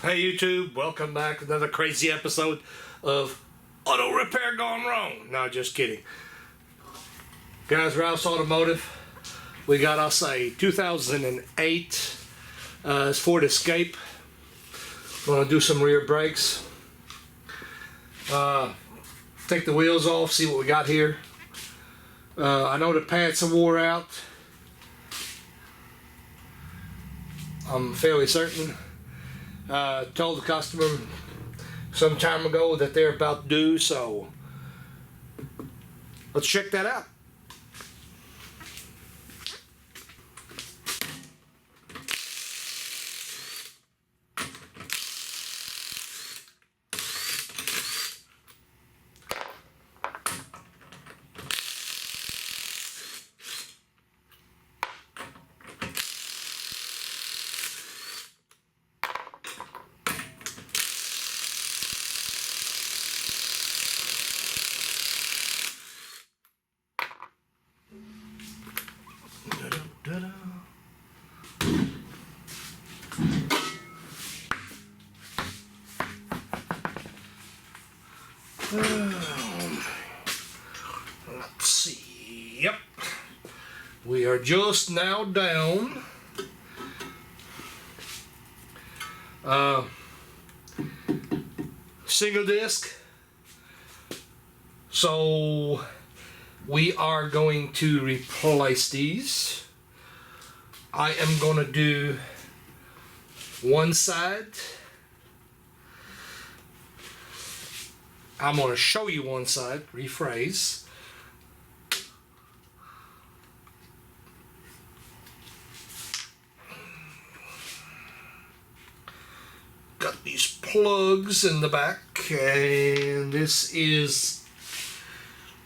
Hey YouTube, welcome back to another crazy episode of Auto Repair Gone Wrong. No, just kidding. Guys, Ralph's Automotive. We got us a 2008 Ford Escape. Gonna do some rear brakes. Take the wheels off, see what we got here. I know the pads are wore out. I'm fairly certain. Told the customer some time ago that they're about due, so let's check that out. Let's see. Yep, we are just now down single disc, so we are going to replace these. I am going to do one side. I'm going to show you one side, rephrase. Got these plugs in the back, and this is,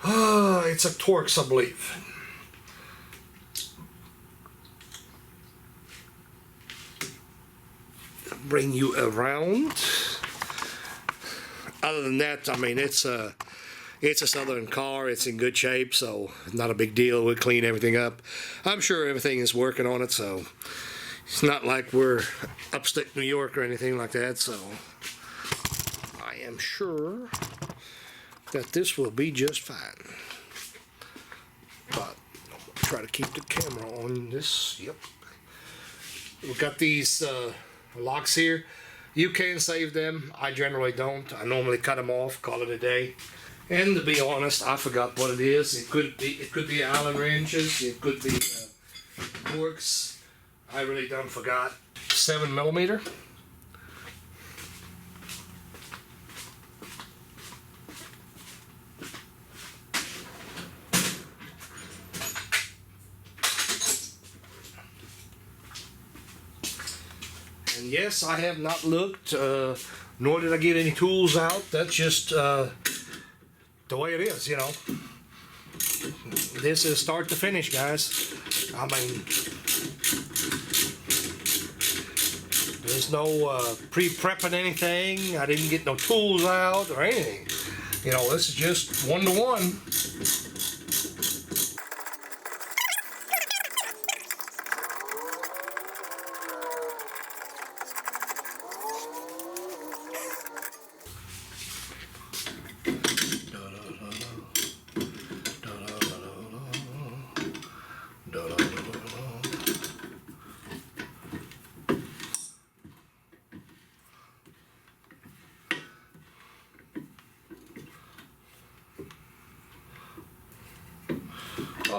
it's a Torx, I believe. Bring you around. Other than that, I mean, it's a Southern car. It's in good shape, so not a big deal. We'll clean everything up. I'm sure everything is working on it, so it's not like we're upstate New York or anything like that, so I am sure that this will be just fine. But I'll try to keep the camera on this. Yep. We've got these locks here. You can save them. I generally don't. I normally cut them off, call it a day. And to be honest, I forgot what it is. It could be Allen wrenches. It could be Torx. I really done forgot. 7mm. And yes, I have not looked, nor did I get any tools out. That's just the way it is, you know. This is start to finish, guys. I mean, there's no pre-prepping anything. I didn't get no tools out or anything. You know, this is just one-to-one.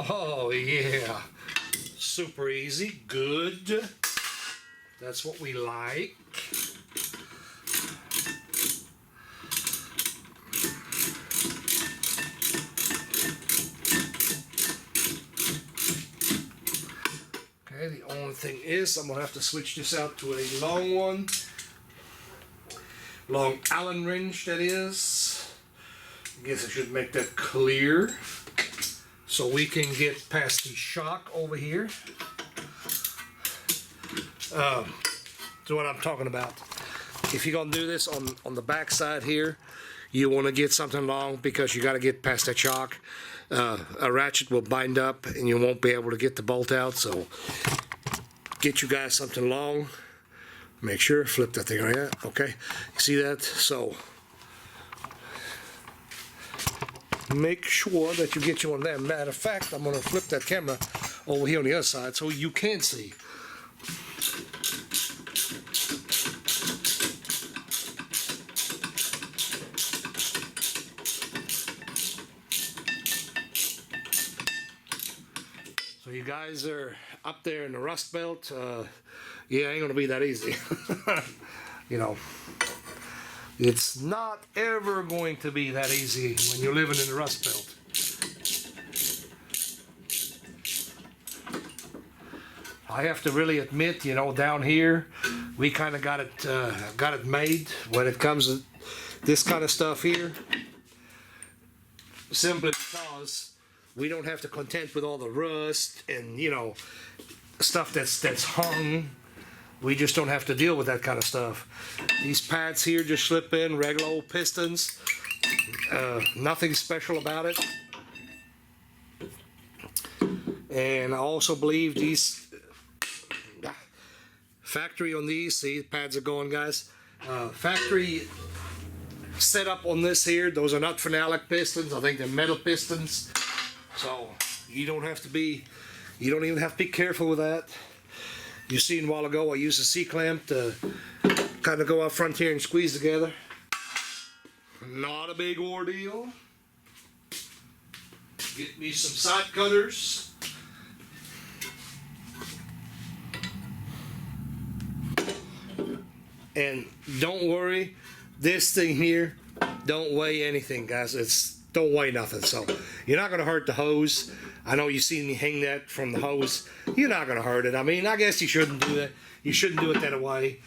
Oh yeah, super easy, good. That's what we like. Okay, the only thing is I'm gonna have to switch this out to a long one. Long Allen wrench, that is. I guess I should make that clear, so we can get past the shock over here. So what I'm talking about. If you're gonna do this on the back side here, you want to get something long because you got to get past that shock. A ratchet will bind up and you won't be able to get the bolt out. So get you guys something long Make sure, flip that thing like that, okay? You see that? So, make sure that you get you on there. Matter of fact, I'm gonna flip that camera over here on the other side so you can see. So you guys are up there in the Rust Belt, yeah, ain't gonna be that easy. You know, it's not ever going to be that easy when you're living in the Rust Belt. I have to really admit, you know, down here, we kind of got it made when it comes to this kind of stuff here. Simply because we don't have to contend with all the rust and, you know, stuff that's hung. We just don't have to deal with that kind of stuff. These pads here just slip in, regular old pistons. Nothing special about it. And I also believe these factory on these, see, pads are going, guys. Factory setup on this here, those are not phenolic pistons. I think they're metal pistons. So you don't even have to be careful with that. You seen a while ago I used a C-clamp to kind of go out front here and squeeze together. Not a big ordeal. Get me some side cutters. And don't worry, this thing here don't weigh anything, guys. Don't weigh nothing, so you're not going to hurt the hose. I know you seen me hang that from the hose. You're not going to hurt it. I mean, I guess you shouldn't do that. You shouldn't do it that way.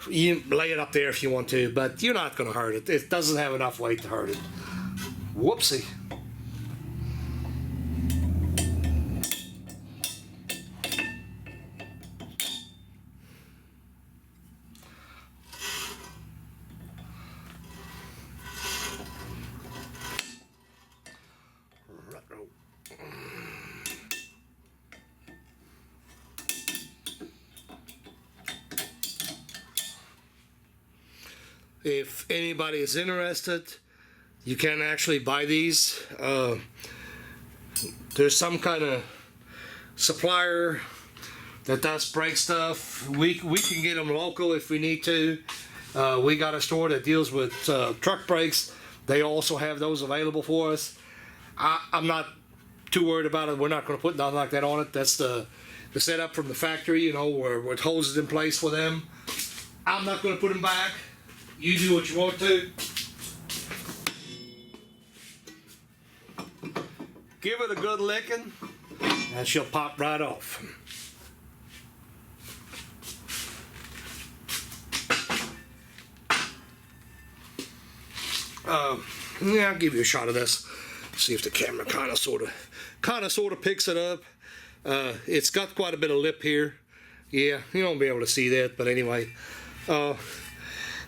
You lay it up there if you want to, but you're not going to hurt it. It doesn't have enough weight to hurt it. Whoopsie. If anybody is interested, you can actually buy these. There's some kind of supplier that does brake stuff. We can get them local if we need to. We got a store that deals with truck brakes. They also have those available for us. I'm not too worried about it. We're not going to put nothing like that on it. That's the setup from the factory, you know, where it hoses in place for them. I'm not going to put them back. You do what you want to. Give it a good licking and she'll pop right off. Yeah, I'll give you a shot of this. See if the camera kind of sort of picks it up. It's got quite a bit of lip here. Yeah, you won't be able to see that, but anyway.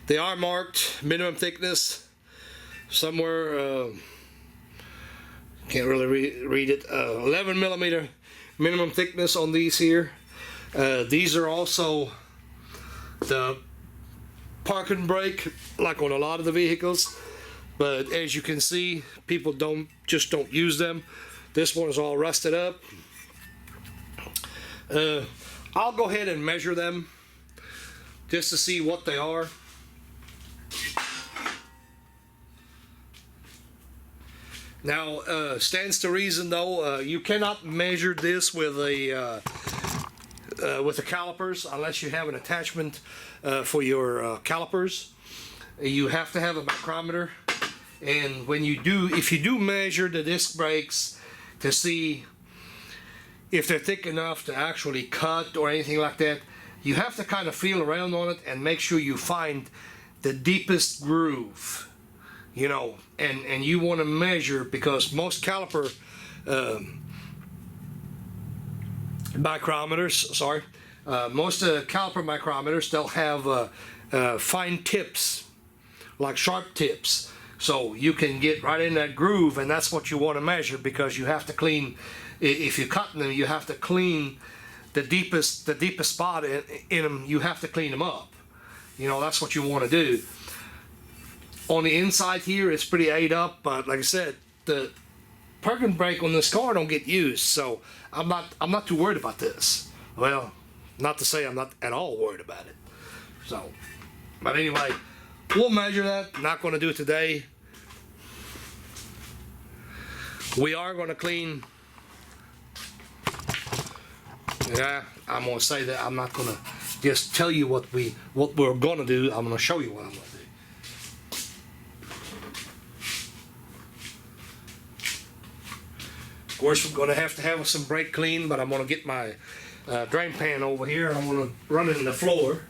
They are marked minimum thickness somewhere, can't really read it, 11 millimeter minimum thickness on these here. These are also the parking brake, like on a lot of the vehicles, but as you can see, people don't use them. This one is all rusted up. I'll go ahead and measure them just to see what they are. Now, stands to reason though, you cannot measure this with the calipers unless you have an attachment for your calipers. You have to have a micrometer, and when you do, if you do measure the disc brakes to see if they're thick enough to actually cut or anything like that, you have to kind of feel around on it and make sure you find the deepest groove. You know, and you want to measure, because most caliper micrometers, most caliper micrometers, they'll have fine tips, like sharp tips, so you can get right in that groove, and that's what you want to measure, because you have to clean, if you're cutting them, you have to clean the deepest spot in them. You have to clean them up. you know, that's what you want to do. On the inside here, it's pretty ate up, but like I said, the parking brake on this car don't get used, so I'm not too worried about this. Well, not to say I'm not at all worried about it. So, but anyway, we'll measure that. Not going to do it today. We are going to clean. Yeah, I'm going to say that. I'm not going to just tell you what we're going to do. I'm going to show you what I'm going to do. Of course, we're going to have some brake clean, but I'm going to get my drain pan over here. I'm going to run it in the floor.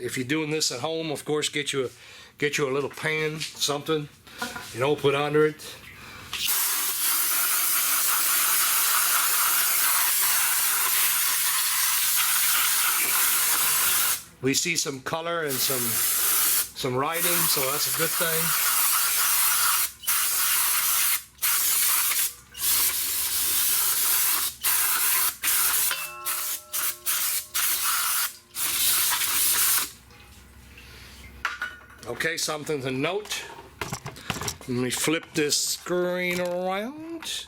If you're doing this at home, of course, get you a little pan, something, you know, put under it. We see some color and some writing, so that's a good thing. Okay, something to note. Let me flip this screen around.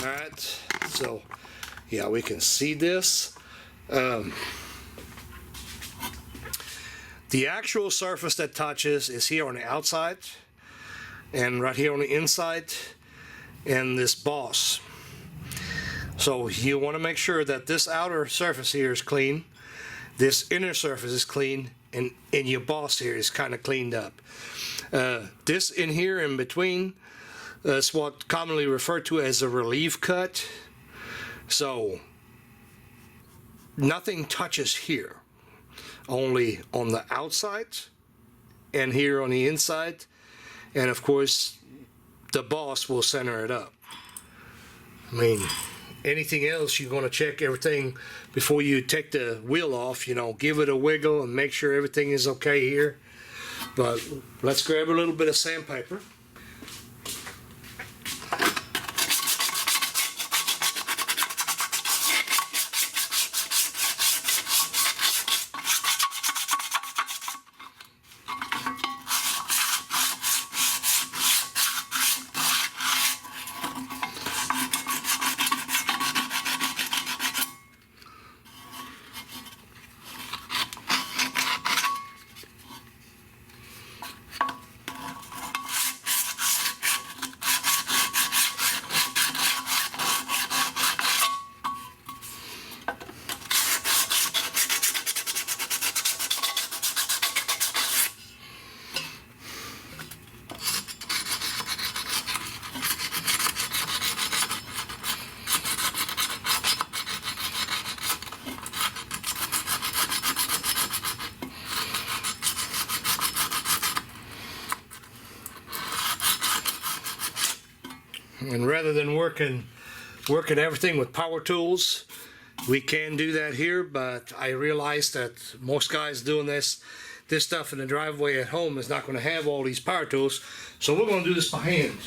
Alright, so yeah, we can see this. The actual surface that touches is here on the outside and right here on the inside and this boss. So you want to make sure that this outer surface here is clean, this inner surface is clean, and your boss here is kind of cleaned up. This in here in between is what commonly referred to as a relief cut. So nothing touches here, only on the outside and here on the inside, and of course the boss will center it up. I mean, anything else you're going to check everything before you take the wheel off, you know, give it a wiggle and make sure everything is okay here. But let's grab a little bit of sandpaper. And rather than working everything with power tools, we can do that here, but I realize that most guys doing this stuff in the driveway at home is not going to have all these power tools, so we're going to do this by hand.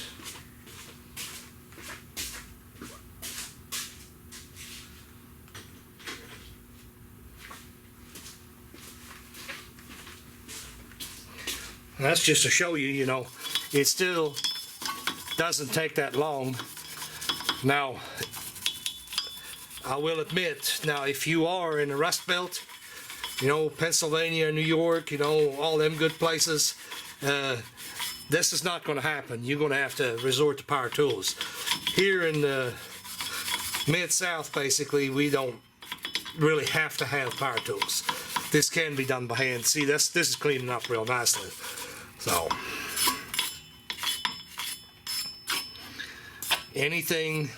And that's just to show you, you know, it still doesn't take that long. Now, I will admit, now if you are in the Rust Belt, you know, Pennsylvania, New York, you know, all them good places, this is not going to happen. You're going to have to resort to power tools. Here in the Mid-South, basically, we don't really have to have power tools. This can be done by hand. See, this is cleaning up real nicely. So anything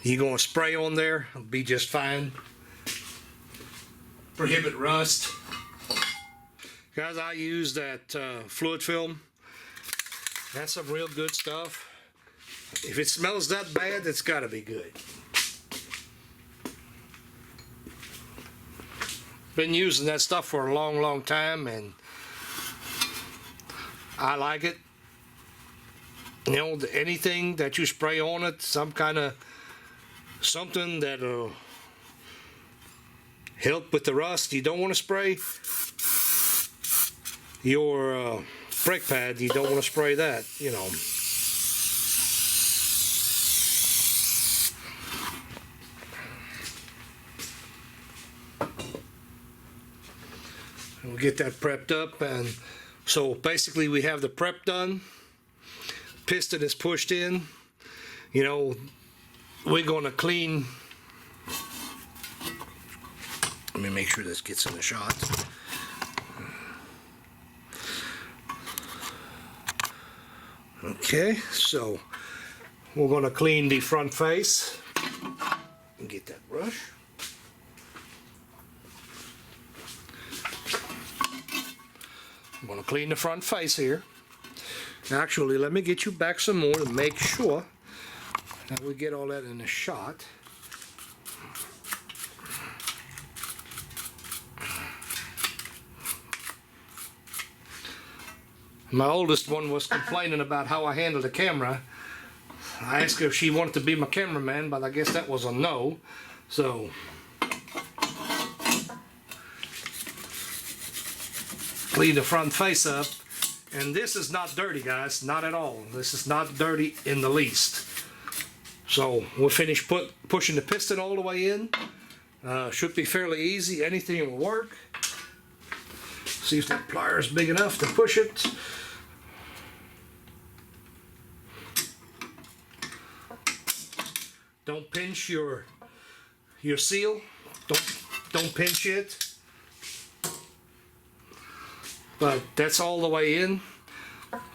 you're going to spray on there will be just fine. Prohibit rust. Guys, I use that fluid film. That's some real good stuff. If it smells that bad, it's got to be good. Been using that stuff for a long time, and I like it. You know, anything that you spray on it, some kind of something that'll help with the rust. You don't want to spray your brake pad. You don't want to spray that, you know. We'll get that prepped up, and so basically we have the prep done. Piston is pushed in. You know, we're going to clean. Let me make sure this gets in the shot. Okay, so we're going to clean the front face and get that brush. I'm going to clean the front face here. Actually, let me get you back some more to make sure that we get all that in the shot. My oldest one was complaining about how I handled the camera. I asked her if she wanted to be my cameraman, but I guess that was a no. So clean the front face up. And this is not dirty, guys, not at all. This is not dirty in the least. So we'll finish pushing the piston all the way in. Should be fairly easy. Anything will work. See if that plier is big enough to push it. Don't pinch your seal. Don't pinch it. But that's all the way in.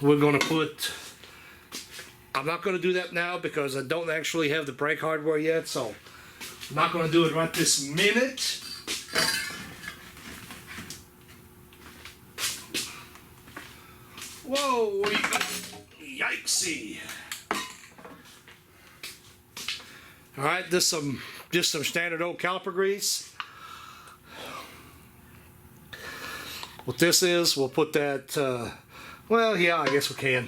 We're going to put, I'm not going to do that now because I don't actually have the brake hardware yet, so I'm not going to do it right this minute. Whoa, yikesy. All right, just some standard old caliper grease. What this is, we'll put that, well, yeah, I guess we can.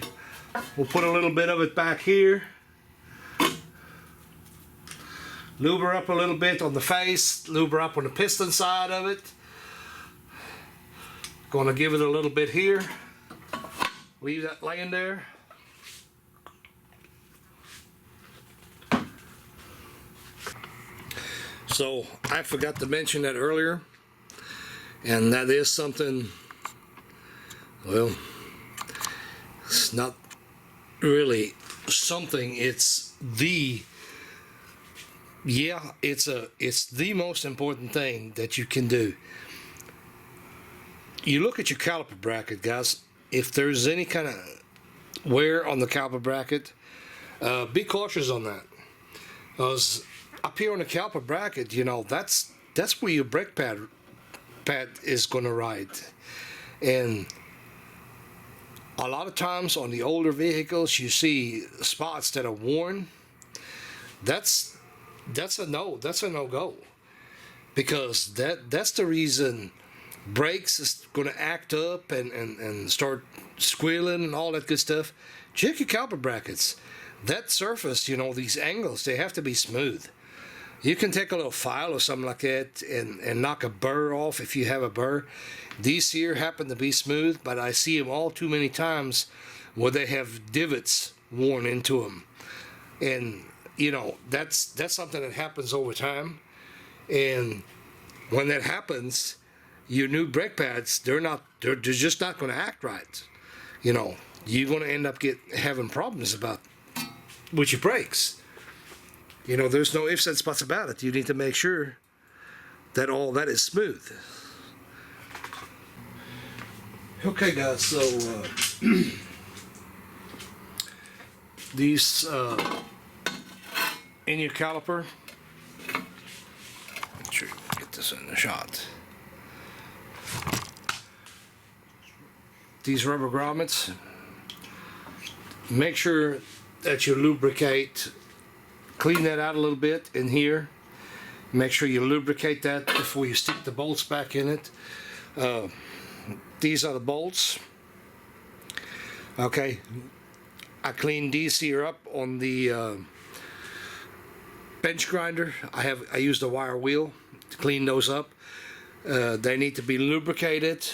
We'll put a little bit of it back here. Lube her up a little bit on the face, lube her up on the piston side of it. Gonna give it a little bit here. Leave that laying there. So, I forgot to mention that earlier. And that is something, well, it's not really something, it's the most important thing that you can do. You look at your caliper bracket, guys. If there's any kind of wear on the caliper bracket, be cautious on that. Because up here on the caliper bracket, you know, that's where your brake pad is going to ride. And a lot of times on the older vehicles you see spots that are worn. That's a no-go, because that's the reason brakes is going to act up and start squealing and all that good stuff. Check your caliper brackets. That surface, you know, these angles, they have to be smooth. You can take a little file or something like that and knock a burr off if you have a burr. These here happen to be smooth, but I see them all too many times where they have divots worn into them. And, you know, that's something that happens over time. And when that happens, your new brake pads, they're just not going to act right. You know, you're going to end up having problems with your brakes. You know, there's no ifs, ands, buts about it. You need to make sure that all that is smooth. Okay, guys, so these in your caliper, make sure you get this in the shot. These rubber grommets, make sure that you lubricate. Clean that out a little bit in here. Make sure you lubricate that before you stick the bolts back in it. These are the bolts. Okay. I cleaned these here up on the bench grinder. I used a wire wheel to clean those up. They need to be lubricated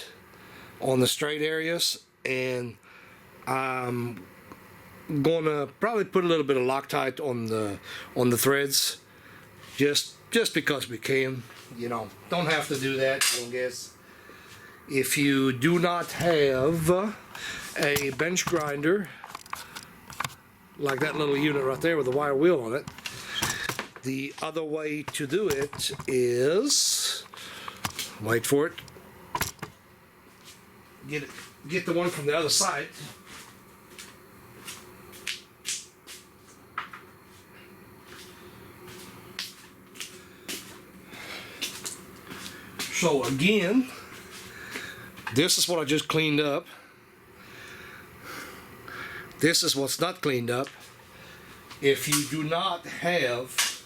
on the straight areas, and I'm gonna probably put a little bit of Loctite on the threads, just because we can. You know, don't have to do that, I don't guess. If you do not have a bench grinder like that little unit right there with a wire wheel on it, the other way to do it is, wait for it, get the one from the other side. So again, this is what I just cleaned up. This is what's not cleaned up. If you do not have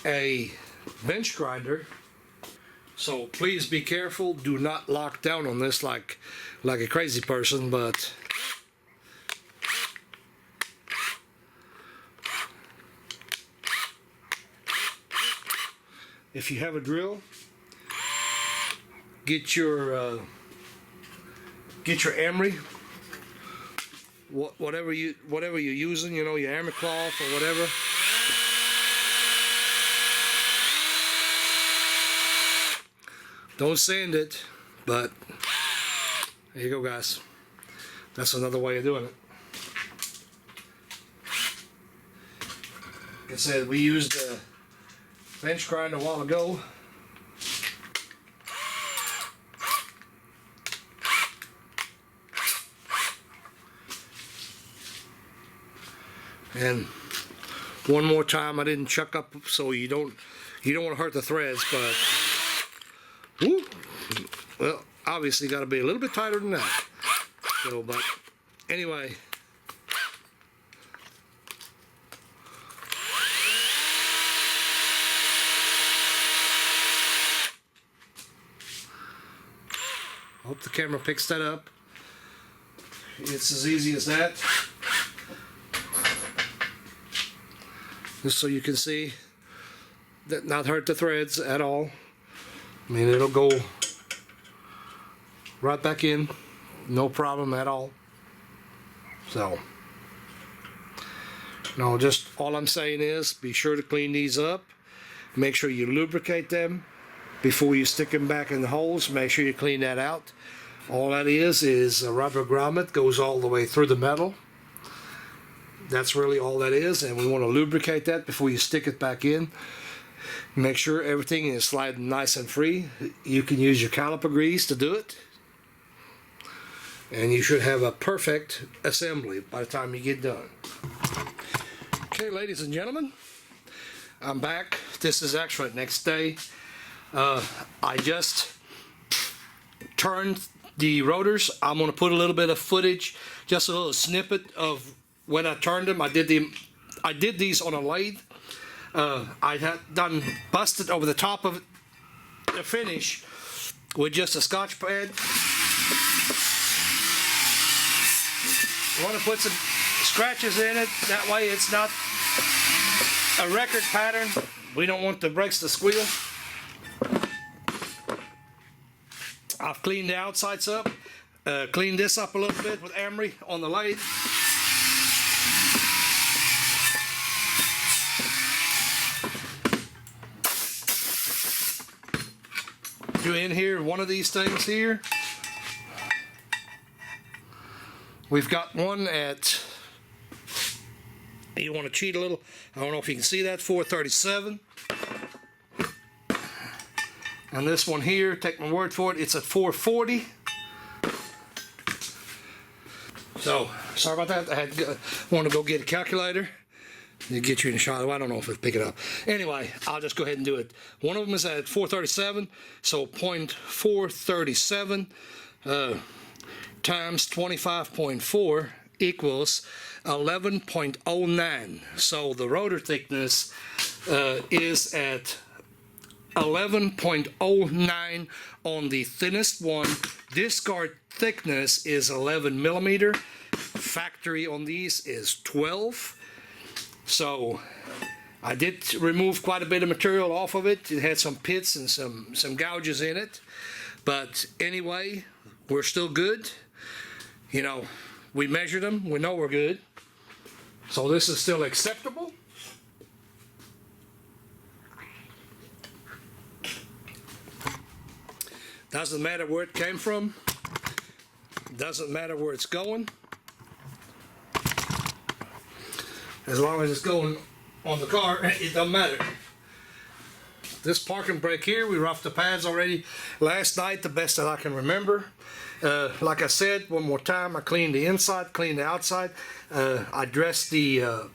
a bench grinder, so please be careful. Do not lock down on this like a crazy person, but if you have a drill, get your emery, whatever you're using, you know, your emery cloth or whatever. Don't sand it, but there you go, guys. That's another way of doing it. Like I said, we used a bench grinder a while ago. And one more time, I didn't chuck up, so you don't want to hurt the threads, but woo, well, obviously got to be a little bit tighter than that. So, but anyway, I hope the camera picks that up. It's as easy as that. Just so you can see that not hurt the threads at all. I mean, it'll go right back in, no problem at all. So, no, just all I'm saying is be sure to clean these up. Make sure you lubricate them before you stick them back in the holes. Make sure you clean that out. All that is a rubber grommet, goes all the way through the metal. That's really all that is, and we want to lubricate that before you stick it back in. Make sure everything is sliding nice and free. You can use your caliper grease to do it, and you should have a perfect assembly by the time you get done. Okay, ladies and gentlemen, I'm back. This is actually the next day. I just turned the rotors. I'm going to put a little bit of footage, just a little snippet of when I turned them. I did these on a lathe. I had done busted over the top of the finish with just a Scotch pad. You want to put some scratches in it, that way it's not a record pattern. We don't want the brakes to squeal. I've cleaned the outsides up, cleaned this up a little bit with emery on the lathe. In here, one of these things here, we've got one at, you want to cheat a little, I don't know if you can see that, 437, and this one here, take my word for it, it's at 440. So sorry about that. I want to go get a calculator to get you in a shot. I don't know if it'll pick it up. Anyway, I'll just go ahead and do it. One of them is at 437, so 0.437 times 25.4 equals 11.09. So the rotor thickness is at 11.09 on the thinnest one. Discard thickness is 11 millimeter. Factory on these is 12. So I did remove quite a bit of material off of it. It had some pits and some gouges in it. But anyway, we're still good. You know, we measured them. We know we're good. So this is still acceptable. Doesn't matter where it came from. Doesn't matter where it's going. As long as it's going on the car, it doesn't matter. This parking brake here, we roughed the pads already last night, the best that I can remember. Like I said, one more time, I cleaned the inside, cleaned the outside. I dressed the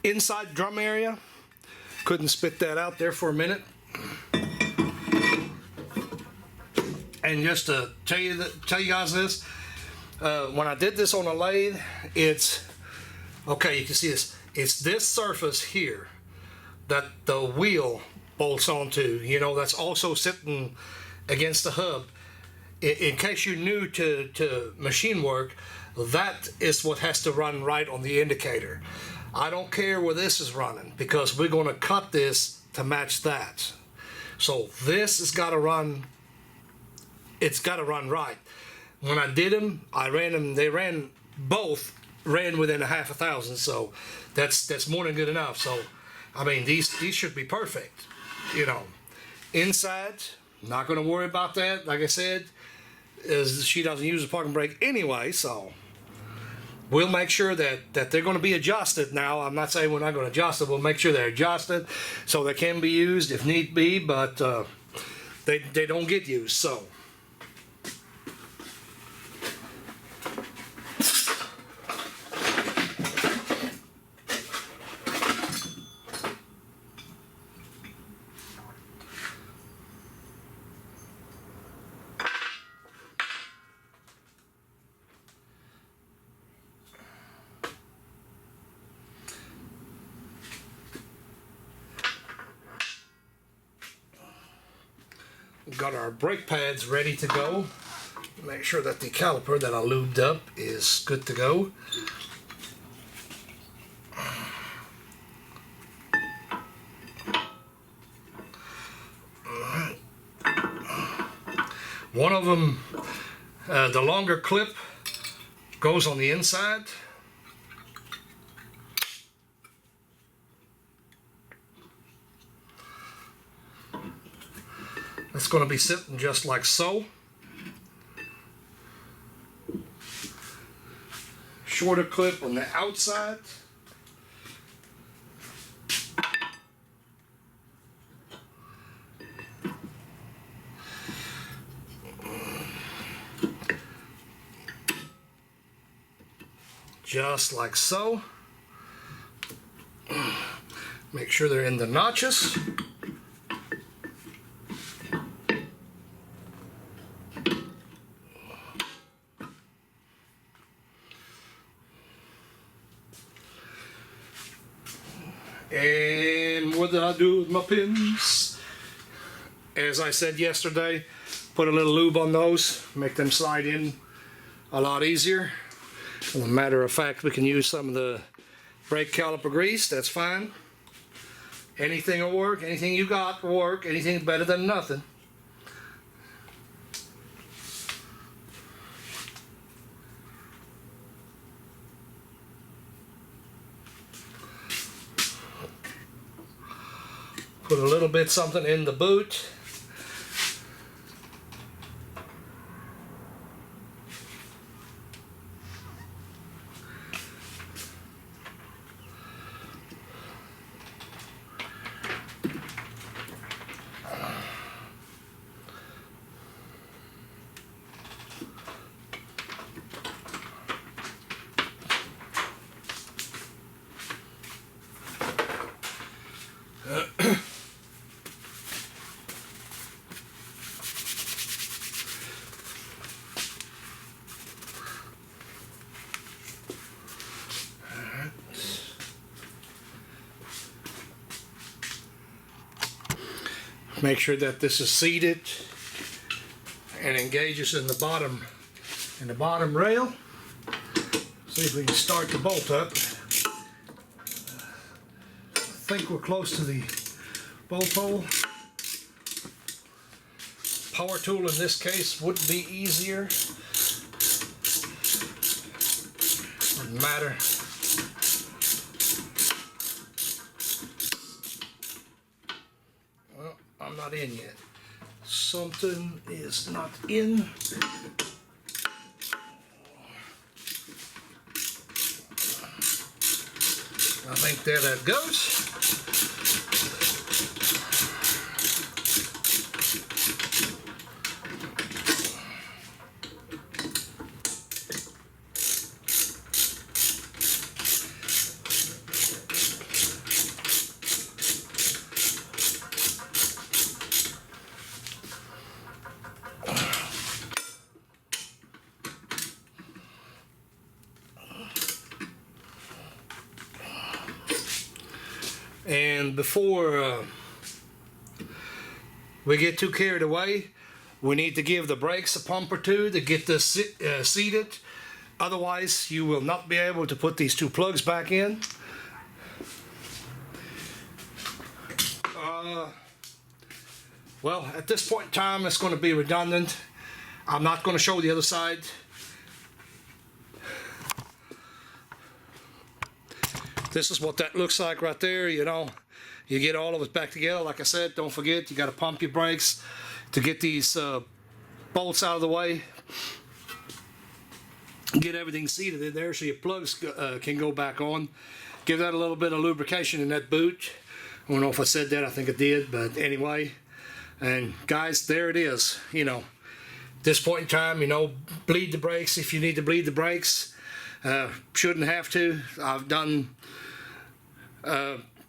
inside drum area. Couldn't spit that out there for a minute. And just to tell you guys this, when I did this on a lathe, it's okay. You can see this. It's this surface here that the wheel bolts onto. You know, that's also sitting against the hub. In case you're new to machine work, that is what has to run right on the indicator. I don't care where this is running because we're going to cut this to match that. So this has got to run. It's got to run right. When I did them, I ran them. They ran both within a half a thousand. So that's more than good enough. So I mean, these should be perfect. You know, inside, not going to worry about that. Like I said, she doesn't use a parking brake anyway. So we'll make sure that they're going to be adjusted. Now, I'm not saying we're not going to adjust it. We'll make sure they're adjusted so they can be used if need be. But they don't get used. So. We've got our brake pads ready to go. Make sure that the caliper that I lubed up is good to go. Alright. One of them, the longer clip, goes on the inside. It's going to be sitting just like so. Shorter clip on the outside. Just like so. Make sure they're in the notches. And what did I do with my pins? As I said yesterday, put a little lube on those, make them slide in a lot easier. As a matter of fact, we can use some of the brake caliper grease, that's fine. Anything will work, anything you got will work, anything better than nothing. Put a little bit something in the boot. Make sure that this is seated and engages in the bottom rail. See if we can start the bolt up. I think we're close to the bolt hole. Power tool in this case would be easier. Doesn't matter. Well, I'm not in yet. Something is not in. I think there that goes. And before we get too carried away, we need to give the brakes a pump or two to get this seated. Otherwise, you will not be able to put these two plugs back in. Well, at this point in time, it's going to be redundant. I'm not going to show the other side. This is what that looks like right there. You know, you get all of it back together. Like I said, don't forget, you got to pump your brakes to get these bolts out of the way. Get everything seated in there so your plugs can go back on. Give that a little bit of lubrication in that boot. I don't know if I said that, I think I did, but anyway. And guys, there it is. You know, this point in time, you know, bleed the brakes if you need to bleed the brakes. Shouldn't have to. I've done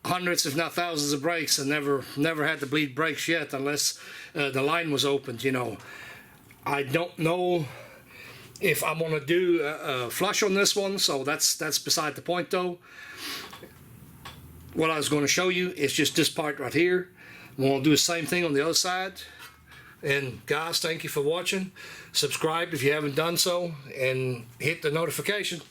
hundreds if not thousands of brakes and never had to bleed brakes yet, unless the line was opened. You know, I don't know if I'm gonna do a flush on this one, so that's beside the point though. What I was going to show you is just this part right here. We'll do the same thing on the other side. And guys, thank you for watching. Subscribe if you haven't done so, and hit the notification.